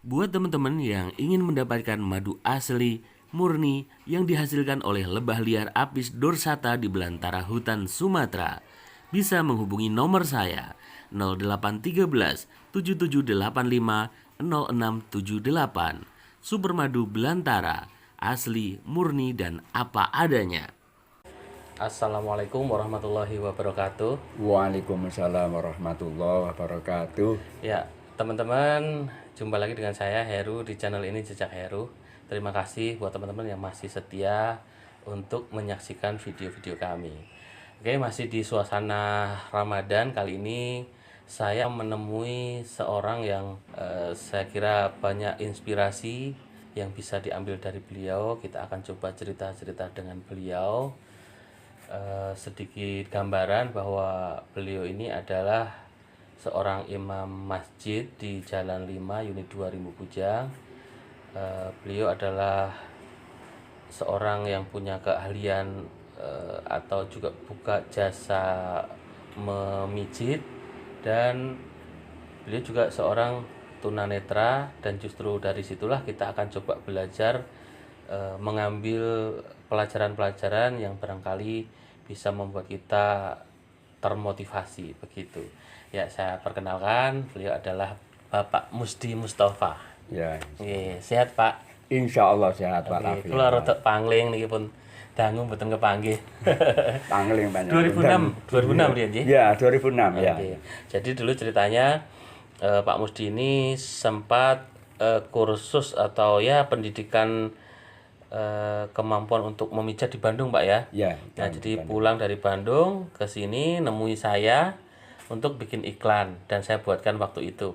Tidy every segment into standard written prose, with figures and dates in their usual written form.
Buat teman-teman yang ingin mendapatkan madu asli, murni yang dihasilkan oleh lebah liar Apis dorsata di belantara hutan Sumatera, bisa menghubungi nomor saya 0813 7785 0678. Super Madu Belantara, asli, murni, dan apa adanya. Assalamualaikum warahmatullahi wabarakatuh. Waalaikumsalam warahmatullahi wabarakatuh. Ya, teman-teman, jumpa lagi dengan saya Heru di channel ini Jejak Heru. Terima kasih buat teman-teman yang masih setia untuk menyaksikan video-video kami. Oke, masih di suasana Ramadan. Kali ini saya menemui seorang yang saya kira banyak inspirasi yang bisa diambil dari beliau. Kita akan coba cerita-cerita dengan beliau. Sedikit gambaran bahwa beliau ini adalah seorang imam masjid di Jalan 5 Unit 2 Rimbu Bujang. Beliau adalah seorang yang punya keahlian atau juga buka jasa memijit, dan beliau juga seorang tunanetra, dan justru dari situlah kita akan coba belajar mengambil pelajaran-pelajaran yang barangkali bisa membuat kita termotivasi begitu. Ya, saya perkenalkan, beliau adalah Bapak Musdi Mustafa. Ya, Sehat Pak? insya Allah sehat Pak Oke, Rafi. kula rada pangling niki pun dangu mboten kepanggih. Pangling banyak. 2006 riyen nggih. Ya, 2006 ya. Oke. Jadi dulu ceritanya Pak Musdi ini sempat kursus atau ya pendidikan kemampuan untuk memijat di Bandung, Pak ya. Ya. Nah, jadi pulang dari Bandung ke sini nemui saya untuk bikin iklan, dan saya buatkan waktu itu.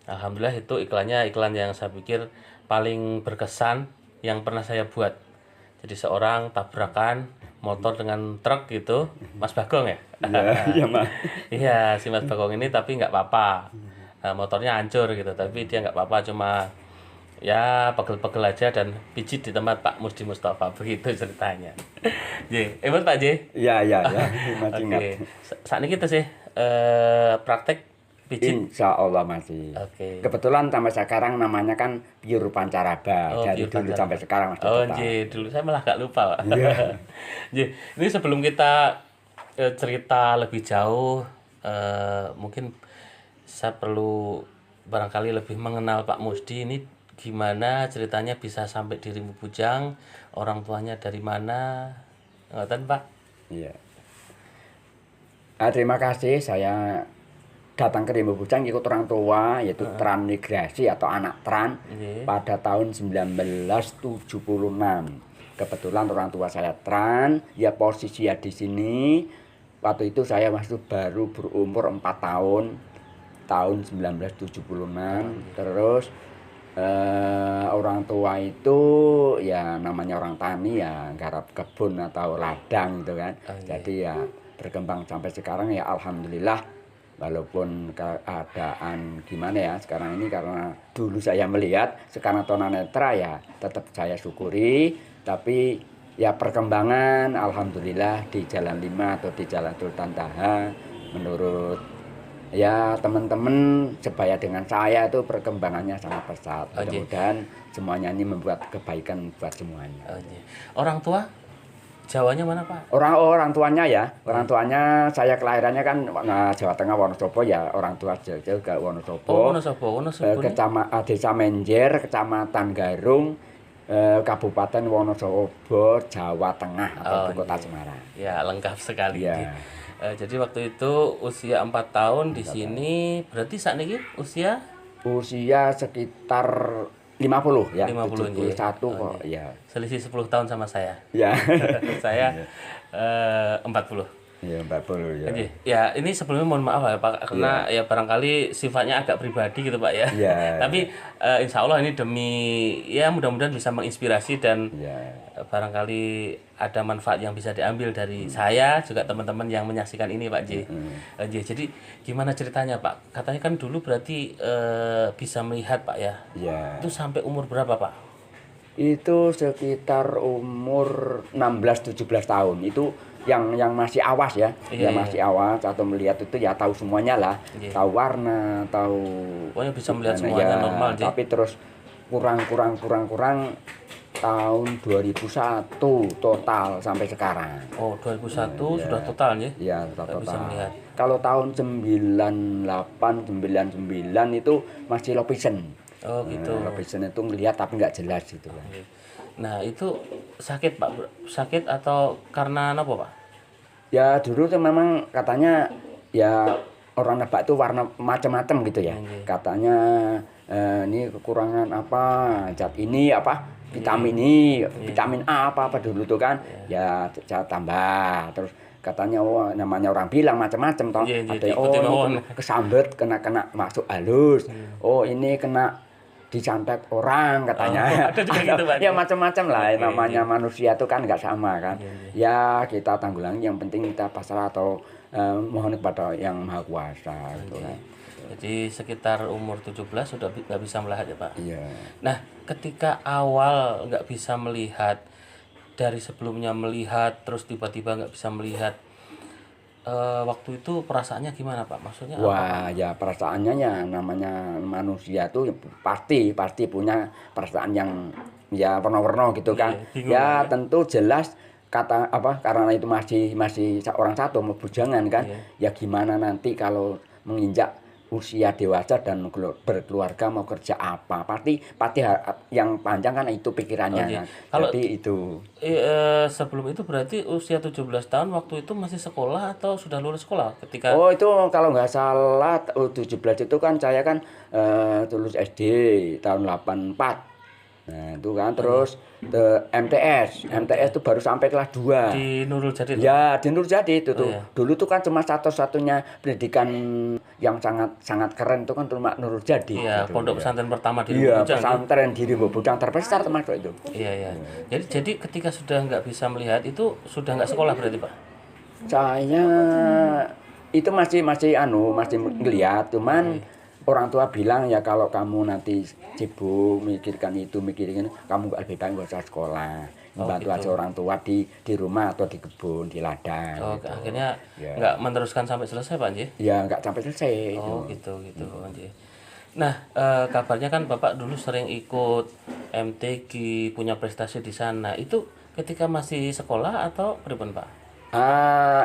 Alhamdulillah itu iklannya iklan yang saya pikir paling berkesan yang pernah saya buat. Jadi seorang tabrakan motor dengan truk gitu, Mas Bagong ya? Iya, Mas. Iya, si Mas Bagong ini tapi nggak apa-apa. Nah, motornya hancur gitu, tapi dia nggak apa-apa, cuma ya pegel-pegel aja dan pijit di tempat Pak Musdi Mustafa, begitu ceritanya. J, hebat Pak J. Ya, masih ingat. Oke, saat ini kita sih praktek pijit. Insya Allah masih. Oke. Kebetulan sampai sekarang namanya kan Pure Pancaraba. Dari Pure dulu Pancaraba. sampai sekarang masih Oh, tetap. J, dulu saya malah gak lupa, Pak. Iya. J, ini sebelum kita cerita lebih jauh, mungkin saya perlu barangkali lebih mengenal Pak Musdi ini, gimana ceritanya bisa sampai di Rimbu Bujang, orang tuanya dari mana, ngoten Pak? Iya. Terima kasih, saya datang ke Rimbu Bujang ikut orang tua, yaitu transmigrasi atau anak tran Nggih. pada tahun 1976. Kebetulan orang tua saya tran, ya posisi ya di sini. Waktu itu saya masih baru berumur 4 tahun, tahun 1976. Terus orang tua itu ya namanya orang tani ya, garap kebun atau ladang gitu kan. Jadi ya berkembang sampai sekarang ya alhamdulillah, walaupun keadaan gimana ya sekarang ini, karena dulu saya melihat sekarang tunanetra ya tetap saya syukuri, tapi ya perkembangan alhamdulillah di Jalan 5 atau di Jalan Sultan Taha menurut ya teman-teman sebaya dengan saya itu perkembangannya sangat pesat. Mudah-mudahan semuanya ini membuat kebaikan buat semuanya. Orang tua Jawanya mana Pak? Orang tuanya ya, orang tuanya saya kelahirannya kan Jawa Tengah, Wonosobo ya, orang tua jauh ke Wonosobo. Oh, Wonosobo Desa Menjer, Kecamatan Garung, Kabupaten Wonosobo, Jawa Tengah atau Kota Semarang. Ya, lengkap sekali. Ya. Jadi waktu itu usia 4 tahun di sini, berarti saat ini usia sekitar 50 ya, 50 71 kok ya. selisih 10 tahun sama saya. Ya. Saya 40. Ya, 40 ya. Ya, ini sebelumnya mohon maaf ya Pak, karena ya barangkali sifatnya agak pribadi gitu Pak ya. Ya. Tapi insya Allah ini demi ya mudah-mudahan bisa menginspirasi, dan barangkali ada manfaat yang bisa diambil dari saya juga teman-teman yang menyaksikan ini Pak J. Jadi gimana ceritanya Pak? Katanya kan dulu berarti bisa melihat Pak ya. Ya. Itu sampai umur berapa Pak? Itu sekitar umur 16-17 tahun. Itu yang masih awas ya, Iya, yang masih awas atau melihat itu ya tahu semuanya lah, Iya. tahu warna, tahu Pokoknya bisa melihat gimana, semuanya normal, Ji. tapi terus kurang tahun 2001 total sampai sekarang. Oh, 2001 Iya. sudah total ya? Ya, Nggak bisa total. melihat. Kalau tahun 98, 99 itu masih low vision. Oh, gitu. Low vision itu ngelihat tapi nggak jelas gitu kan. Oke. Nah, itu sakit, Pak. Sakit atau karena apa, Pak? Ya dulu tuh memang katanya ya orang nebak itu warna macam-macam gitu ya. Oke. Katanya ini kekurangan apa, zat ini apa, vitamin ini, vitamin A apa dulu tuh kan. Ya saya tambah terus katanya oh namanya orang bilang macam-macam toh. Iya, Ada diikuti oh mawon. ini kesambet kena masuk halus. Oh ini kena disantet orang katanya. Oh, ada juga gitu, Pak. Ya macam-macam lah Oke, namanya manusia itu kan nggak sama kan. Iya, Ya kita tanggulangi yang penting kita pasrah atau mohon kepada yang maha kuasa gitu kan. Jadi sekitar umur 17 sudah nggak bisa melihat ya, Pak? Iya. Nah, ketika awal nggak bisa melihat, dari sebelumnya melihat, terus tiba-tiba nggak bisa melihat, waktu itu perasaannya gimana, Pak? Maksudnya apa, Pak? Wah, ya perasaannya ya namanya manusia tuh pasti punya perasaan yang ya warna-warna gitu kan. Iya, bingung Ya kan, tentu jelas kata apa karena itu masih orang satu mau bujangan kan. Iya. Ya gimana nanti kalau menginjak usia dewasa dan berkeluarga mau kerja apa? Pasti yang panjang kan itu pikirannya Oke. kan. Kalau- Jadi itu. Sebelum itu berarti usia 17 tahun waktu itu masih sekolah atau sudah lulus sekolah ketika Oh itu kalau nggak salah 17 itu kan saya kan lulus SD tahun 84. Nah itu kan terus MTS itu baru sampai kelas 2. di Nurul Jati? Ya di Nurjadi itu tuh. iya. Dulu tuh kan cuma satu-satunya pendidikan yang sangat keren itu kan cuma Nurjadi. Iya, gitu, pondok ya. pesantren pertama di Iya, Lumajang. pesantren di Rimbo Budang terbesar termasuk itu. Iya, iya. Jadi ketika sudah nggak bisa melihat itu sudah nggak sekolah berarti, Pak? Saya itu masih ngeliat, cuman orang tua bilang ya kalau kamu nanti sibuk mikirkan itu mikirin kamu lebih baik nggak usah sekolah, membantu aja orang tua di rumah atau di kebun di ladang. Oh, gitu. akhirnya Ya. nggak meneruskan sampai selesai, Pak Nji? Ya nggak sampai selesai. Oh, gitu, Pak Nji. Nah, kabarnya kan Bapak dulu sering ikut MTQ, punya prestasi di sana. Itu ketika masih sekolah atau pripun, Pak?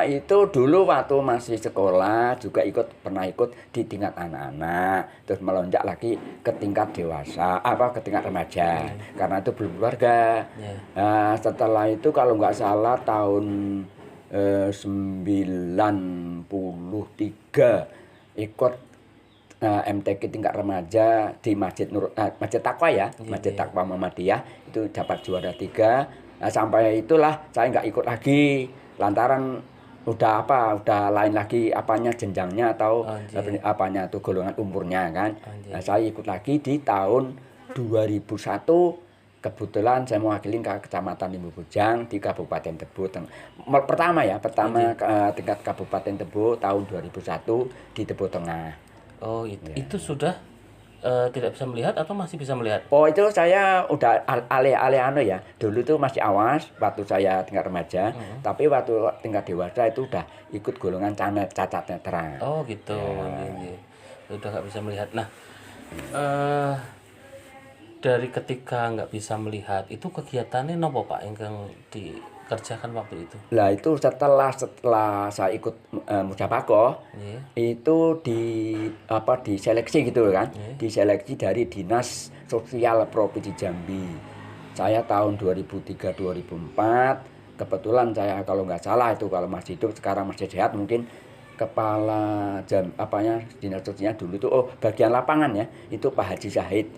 Itu dulu waktu masih sekolah juga pernah ikut di tingkat anak-anak, terus melonjak lagi ke tingkat dewasa, ke tingkat remaja, karena itu belum keluarga. Iya. Setelah itu kalau nggak salah tahun 93 ikut MTQ tingkat remaja di Masjid Taqwa ya, Masjid Taqwa Muhammadiyah itu dapat juara 3. Sampai itulah saya nggak ikut lagi lantaran udah lain lagi jenjangnya atau tuh golongan umurnya kan. Saya ikut lagi di tahun 2001 kebetulan saya mewakili ke Kecamatan Rimbo Bujang di Kabupaten Tebo. Pertama tingkat Kabupaten Tebo tahun 2001 di Tebo Tengah. Oh, itu sudah tidak bisa melihat atau masih bisa melihat? Oh itu saya udah alih-alih ya. Dulu tuh masih awas waktu saya tingkat remaja, tapi waktu tingkat dewasa itu udah ikut golongan cacat netra. Oh, gitu. Iya. Udah nggak bisa melihat. Nah, dari ketika nggak bisa melihat itu kegiatannya nopo, Pak, yang dikerjakan waktu itu? Lah itu setelah saya ikut musabakoh Iya. itu diseleksi gitu kan, diseleksi dari Dinas Sosial Provinsi Jambi. Saya tahun 2003-2004 kebetulan saya kalau nggak salah itu kalau masih hidup sekarang masih sehat mungkin kepala dinas sosialnya dulu itu bagian lapangan ya itu Pak Haji Zahid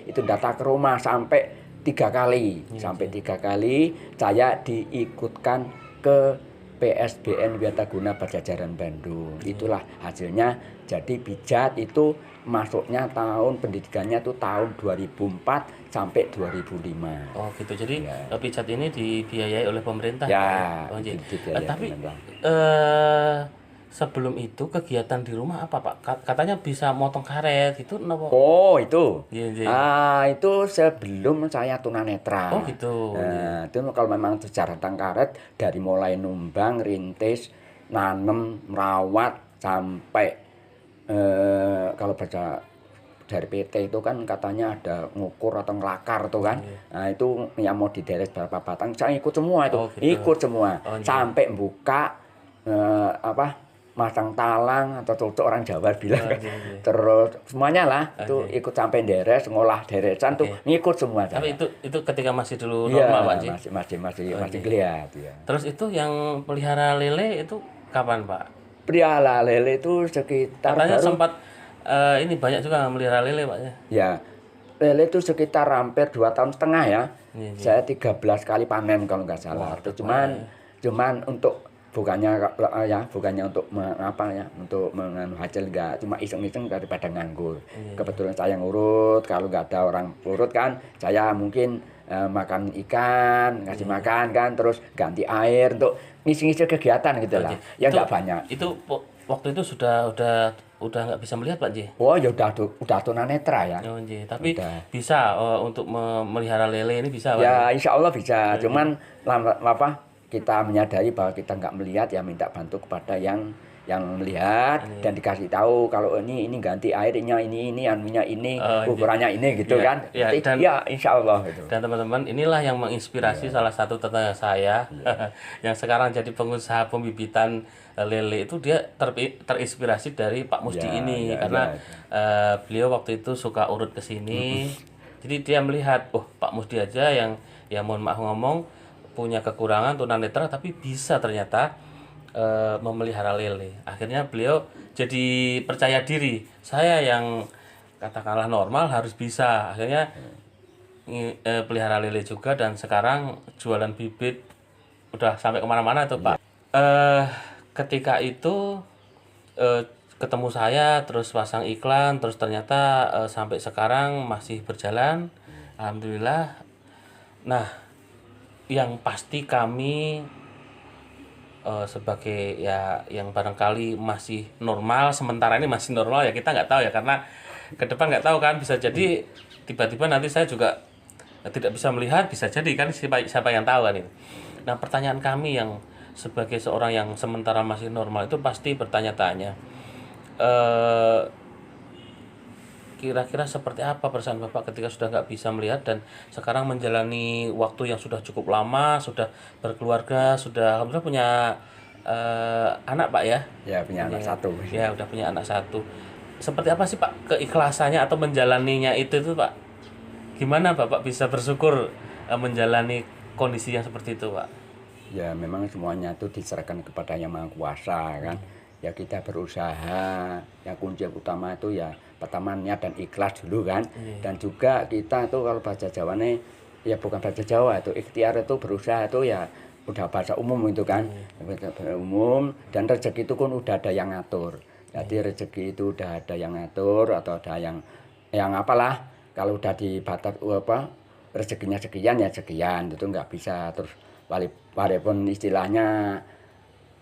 itu datang ke rumah sampai 3 kali saya diikutkan ke PSBN Wiataguna Pajajaran Bandung. Itulah hasilnya. Jadi pijat itu masuknya pendidikannya itu tahun 2004 sampai 2005. Oh, gitu. Jadi pijat ini dibiayai oleh pemerintah. Ya, Oh, iya. dibiayai Tapi pemerintah. sebelum itu kegiatan di rumah apa Pak? Katanya bisa motong karet itu kenapa? Oh, itu. Iya, iya. Itu sebelum saya tunanetra. Oh gitu. Nah, itu kalau memang sejarah tentang karet dari mulai numbang, rintis, nanem, merawat sampai kalau baca dari PT itu kan katanya ada ngukur atau ngelakar tuh kan. Nah, itu yang mau dideres berapa batang, saya ikut semua itu. Oh, gitu. Ikut semua. Oh, iya. Sampai buka masang talang atau cocok orang Jawa bilang kan. iya, iya. Terus semuanya lah itu iya. ikut sampai deres, ngolah deresan tuh ngikut semua saya. Tapi itu ketika masih dulu Iya, normal Pak Ji. masih geliat ya. Terus itu yang pelihara lele itu kapan Pak? Pria lele itu sekitar Katanya baru sempat ini banyak juga yang melihara lele Pak ya. ya. Lele itu sekitar hampir 2,5 tahun ya. Iya, iya. Saya 13 kali panen kalau nggak salah. Wah, Itu cuman untuk bukannya untuk untuk menganu hasil, nggak, cuma iseng-iseng daripada nganggur. Kebetulan saya ngurut, kalau nggak ada orang urut kan saya mungkin makan ikan, ngasih makan kan, terus ganti air untuk ngisi-ngisi kegiatan gitu lah. Ya nggak banyak. Itu waktu itu sudah nggak bisa melihat Pak Ji. Oh ya udah tunanetra ya. Oh, Ji. Tapi Udah. bisa untuk memelihara lele ini bisa Pak. Ya insya Allah bisa. Cuman kita menyadari bahwa kita nggak melihat, ya minta bantu kepada yang melihat dan dikasih tahu kalau ini ganti airnya ini anunya ini ukurannya ini gitu kan. Dan ya insya Allah gitu. Dan teman-teman, inilah yang menginspirasi salah satu tetangga saya yang sekarang jadi pengusaha pembibitan lele. Itu dia terinspirasi dari Pak Musdi ini karena beliau waktu itu suka urut ke sini. Jadi dia melihat, oh Pak Musdi aja yang mohon maaf ngomong punya kekurangan tunanetra tapi bisa ternyata memelihara lele. Akhirnya beliau jadi percaya diri. Saya yang katakanlah normal harus bisa. Akhirnya pelihara lele juga dan sekarang jualan bibit udah sampai kemana-mana tuh Pak. Ketika itu ketemu saya terus pasang iklan, terus ternyata sampai sekarang masih berjalan. Alhamdulillah. Nah, yang pasti kami sebagai ya yang barangkali masih normal, sementara ini masih normal ya, kita nggak tahu ya, karena ke depan nggak tahu kan, bisa jadi tiba-tiba nanti saya juga tidak bisa melihat, bisa jadi kan, siapa yang tahu kan itu. Nah, pertanyaan kami yang sebagai seorang yang sementara masih normal itu pasti bertanya-tanya, kira-kira seperti apa perasaan Bapak ketika sudah nggak bisa melihat dan sekarang menjalani waktu yang sudah cukup lama, sudah berkeluarga, sudah alhamdulillah punya anak Pak ya? Ya punya anak satu. Ya udah punya anak satu. Seperti apa sih Pak keikhlasannya atau menjalaninya itu Pak? Gimana Bapak bisa bersyukur menjalani kondisi yang seperti itu Pak? Ya memang semuanya itu diserahkan kepada Yang Maha Kuasa kan. Ya kita berusaha, ya kunci utama itu ya pertama niat dan ikhlas dulu kan. Dan juga kita itu kalau bahasa Jawanya ya bukan bahasa Jawa, itu ikhtiar, itu berusaha, itu ya udah bahasa umum itu kan. Bahasa umum, dan rezeki itu kan udah ada yang ngatur. Jadi rezeki itu udah ada yang ngatur, atau ada yang apalah, kalau udah di batas rezekinya sekian ya sekian, itu nggak bisa terus walaupun istilahnya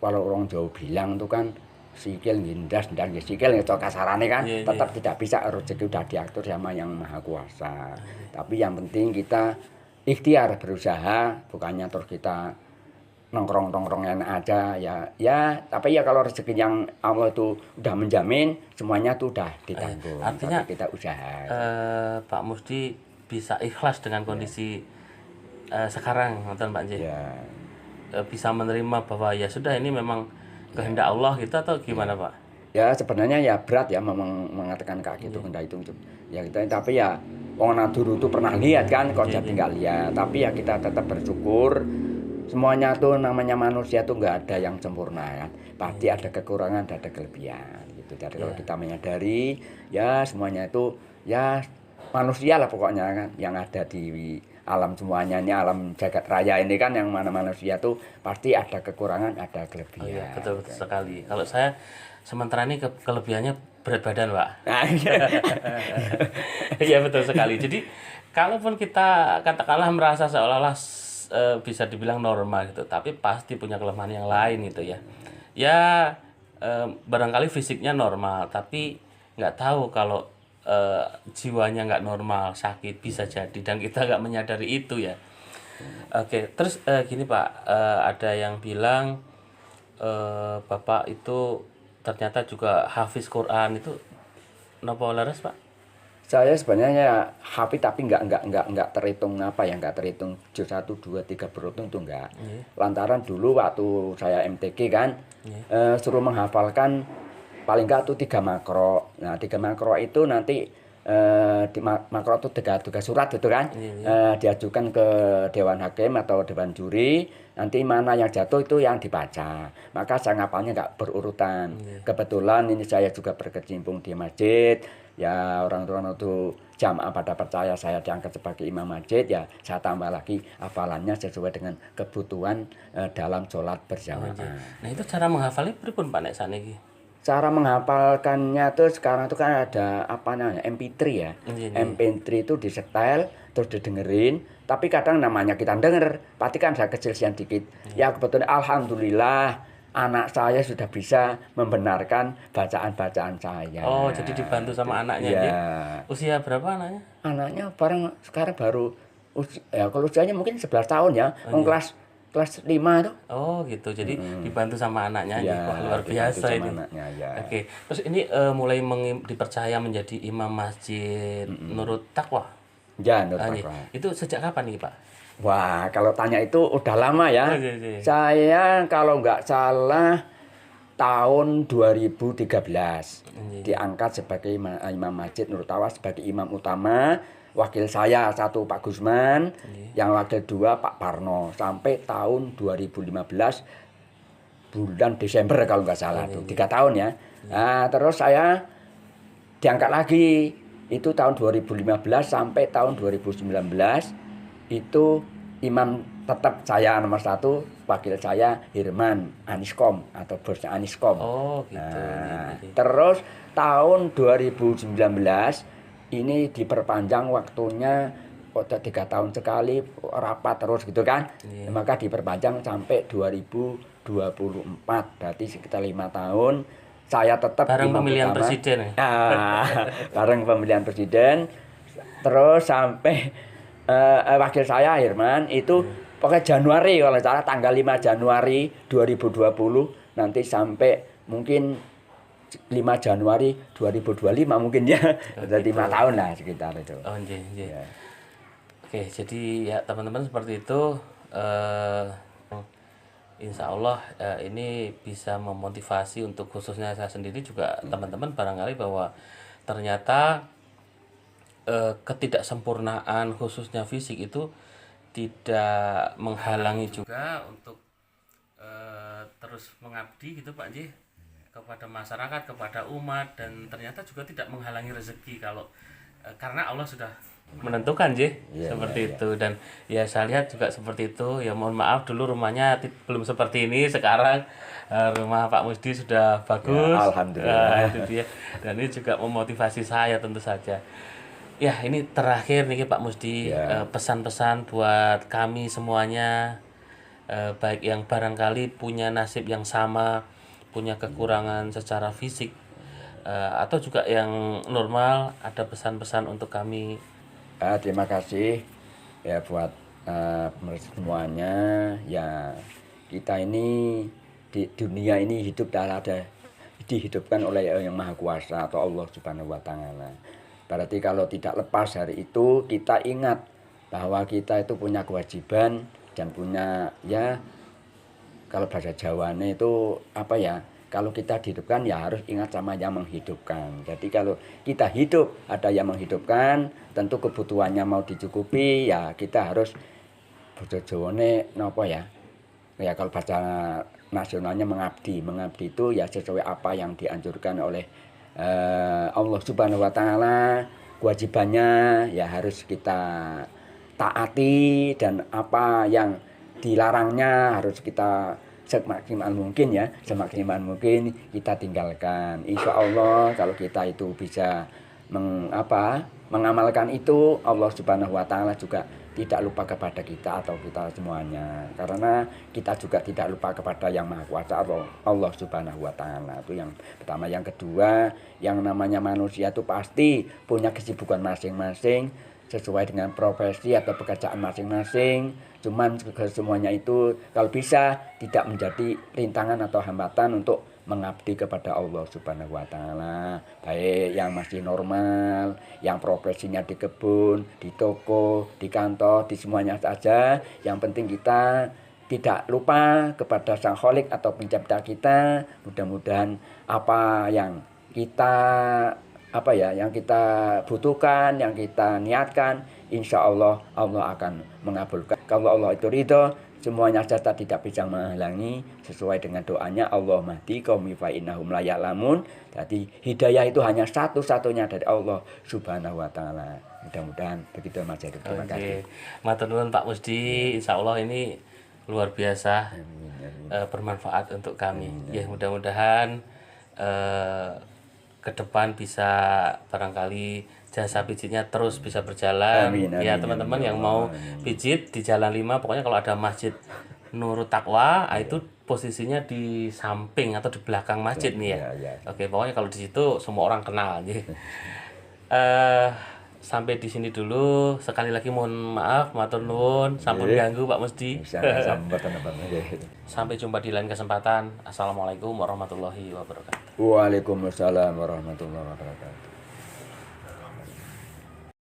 kalau orang Jawa bilang itu kan sikil ngindas dan sikil itu kasarannya kan, tetap tidak bisa, rezeki udah diatur sama Yang Maha Kuasa. Tapi yang penting kita ikhtiar berusaha, bukannya terus kita nongkrong-nongkrongan aja ya, tapi ya kalau rezeki yang Allah itu udah menjamin, semuanya tuh udah ditanggung. Artinya tapi kita usaha. Pak Musdi bisa ikhlas dengan kondisi sekarang, Pak J. Ya. Bisa menerima bahwa ya sudah ini memang kehendak Allah gitu, atau gimana Pak? Ya sebenarnya ya berat ya memang mengatakan kayak gitu, kehendak itu ya kita, tapi ya orang dulu itu pernah lihat kan, kok jadi nggak lihat, tapi ya kita tetap bersyukur. Semuanya tuh namanya manusia tuh nggak ada yang sempurna kan, pasti ada kekurangan, ada kelebihan gitu. Jadi kalau kita menyadari ya semuanya itu ya manusia lah pokoknya kan, yang ada di alam semuanya ini, alam jagat raya ini kan, yang mana manusia tuh pasti ada kekurangan, ada kelebihan. Oh iya, betul sekali. Kalau saya sementara ini kelebihannya berat badan, Pak. Iya betul sekali. Jadi kalaupun kita katakanlah merasa seolah-olah bisa dibilang normal gitu, tapi pasti punya kelemahan yang lain gitu ya. Ya barangkali fisiknya normal, tapi nggak tahu kalau jiwanya nggak normal, sakit bisa jadi, dan kita nggak menyadari itu ya. Oke, terus gini Pak, ada yang bilang Bapak itu ternyata juga hafiz Quran, itu napa leres Pak? Saya sebenarnya hafiz tapi nggak terhitung apa ya, nggak terhitung juz 1, 2, 3 beruntun tuh nggak. Lantaran dulu waktu saya MTQ kan suruh menghafalkan paling nggak tuh 3 makro. Nah 3 makro itu nanti di makro itu tiga surat itu kan diajukan ke Dewan Hakim atau Dewan Juri, nanti mana yang jatuh itu yang dibaca. Maka saya ngapalnya nggak berurutan. Kebetulan ini saya juga berkecimpung di masjid, ya orang-orang itu jamaah pada percaya saya diangkat sebagai imam masjid, ya saya tambah lagi hafalannya sesuai dengan kebutuhan dalam sholat berjamaah. Nah itu cara menghafalnya pripun Pak nek saniki? Cara menghafalkannya tuh sekarang tuh kan ada apa namanya MP3 ya. MP3 itu disetel terus didengerin, tapi kadang namanya kita denger, pasti kan saya kecil dikit. Ya kebetulan alhamdulillah anak saya sudah bisa membenarkan bacaan-bacaan saya. Oh, jadi dibantu sama anaknya ya. Usia berapa anaknya? Anaknya sekarang baru ya kalau usianya mungkin 11 tahun ya. Kelas 5 tuh. Oh gitu, jadi dibantu sama anaknya ya, Wah, luar biasa ini. Anaknya, ya. Oke, terus ini mulai dipercaya menjadi imam masjid Nurut Taqwa. Ya, Nurut Taqwa. Itu sejak kapan nih Pak? Wah, kalau tanya itu udah lama ya. Saya kalau nggak salah tahun 2013 diangkat sebagai imam masjid Nurut Taqwa, sebagai imam utama. Wakil saya satu Pak Gusman, yang wakil 2 Pak Parno, sampai tahun 2015 bulan Desember kalau nggak salah tuh 3 tahun ya. Nah, terus saya diangkat lagi itu tahun 2015 sampai tahun 2019 itu imam tetap saya nomor 1, wakil saya Hirman Aniskom atau bosnya Aniskom. Oh gitu. Nah, terus tahun 2019 ini diperpanjang waktunya, udah 3 tahun sekali rapat terus gitu kan. Maka diperpanjang sampai 2024, berarti sekitar 5 tahun saya tetap bareng imam pemilihan utama. Presiden ya? Bareng pemilihan presiden. Terus sampai wakil saya Hirman itu pokoknya Januari, kalau salah tanggal 5 Januari 2020 nanti sampai mungkin 5 Januari 2025 mungkin ya. Sudah 5 tahun lah sekitar itu. Oh iya. Ya. Oke, jadi ya teman-teman seperti itu. Insya Allah ini bisa memotivasi untuk khususnya saya sendiri juga teman-teman barangkali bahwa ternyata ketidaksempurnaan khususnya fisik itu tidak menghalangi juga untuk terus mengabdi gitu Pak J, kepada masyarakat, kepada umat, dan ternyata juga tidak menghalangi rezeki kalau karena Allah sudah menentukan seperti itu. Dan ya saya lihat juga seperti itu. Ya mohon maaf dulu rumahnya belum seperti ini, sekarang rumah Pak Musdi sudah bagus. Ya, alhamdulillah. Itu dia. Dan ini juga memotivasi saya tentu saja. Ya ini terakhir nih Pak Musdi, pesan-pesan buat kami semuanya, baik yang barangkali punya nasib yang sama, punya kekurangan secara fisik, atau juga yang normal, ada pesan-pesan untuk kami. Terima kasih ya buat semuanya. Ya kita ini di dunia ini hidup dihidupkan oleh Yang Maha Kuasa atau Allah Subhanahu wa Ta'ala. Berarti kalau tidak lepas dari itu, kita ingat bahwa kita itu punya kewajiban dan punya, ya kalau bahasa Jawanya itu apa ya, kalau kita dihidupkan ya harus ingat sama yang menghidupkan. Jadi kalau kita hidup ada yang menghidupkan, tentu kebutuhannya mau dicukupi, ya kita harus bahasa Jawane napa ya. Ya kalau bahasa nasionalnya mengabdi. Mengabdi itu ya sesuai apa yang dianjurkan oleh Allah Subhanahu wa Ta'ala. Kewajibannya ya harus kita taati, dan apa yang dilarangnya harus kita semaksimal mungkin kita tinggalkan. Insya Allah kalau kita itu bisa mengamalkan itu, Allah Subhanahu wa Ta'ala juga tidak lupa kepada kita atau kita semuanya, karena kita juga tidak lupa kepada yang Maha Kuasa Allah Subhanahu wa Ta'ala. Itu yang pertama. Yang kedua, yang namanya manusia itu pasti punya kesibukan masing-masing sesuai dengan profesi atau pekerjaan masing-masing. Cuman semuanya itu kalau bisa tidak menjadi rintangan atau hambatan untuk mengabdi kepada Allah Subhanahu wa Ta'ala, baik yang masih normal, yang profesinya di kebun, di toko, di kantor, di semuanya saja. Yang penting kita tidak lupa kepada Sang Kholik atau pencipta kita. Mudah-mudahan apa yang kita butuhkan, yang kita niatkan, insya Allah Allah akan mengabulkan. Kalau Allah itu ridho, semuanya serta tidak bisa menghalangi sesuai dengan doanya Allah mahdi qaumi fa innahum la ya'lamun. Jadi hidayah itu hanya satu-satunya dari Allah Subhanahu wa Ta'ala. Mudah-mudahan begitu Mas Heru. Terima kasih. Matur nuwun Pak Musdi, insya Allah ini luar biasa, bermanfaat untuk kami. Ya, mudah-mudahan ke depan bisa barangkali jasa pijitnya terus bisa berjalan. Amin, amin, Ya, teman-teman amin, yang mau amin. pijit di Jalan 5, pokoknya kalau ada Masjid Nurut Taqwa, itu posisinya di samping atau di belakang masjid nih ya. Ya. Oke, pokoknya kalau di situ semua orang kenal. Sampai di sini dulu. Sekali lagi mohon maaf, matur nuwun, sampun ganggu Pak Musdi. Sampai jumpa di lain kesempatan. Assalamualaikum warahmatullahi wabarakatuh. Waalaikumsalam warahmatullahi wabarakatuh.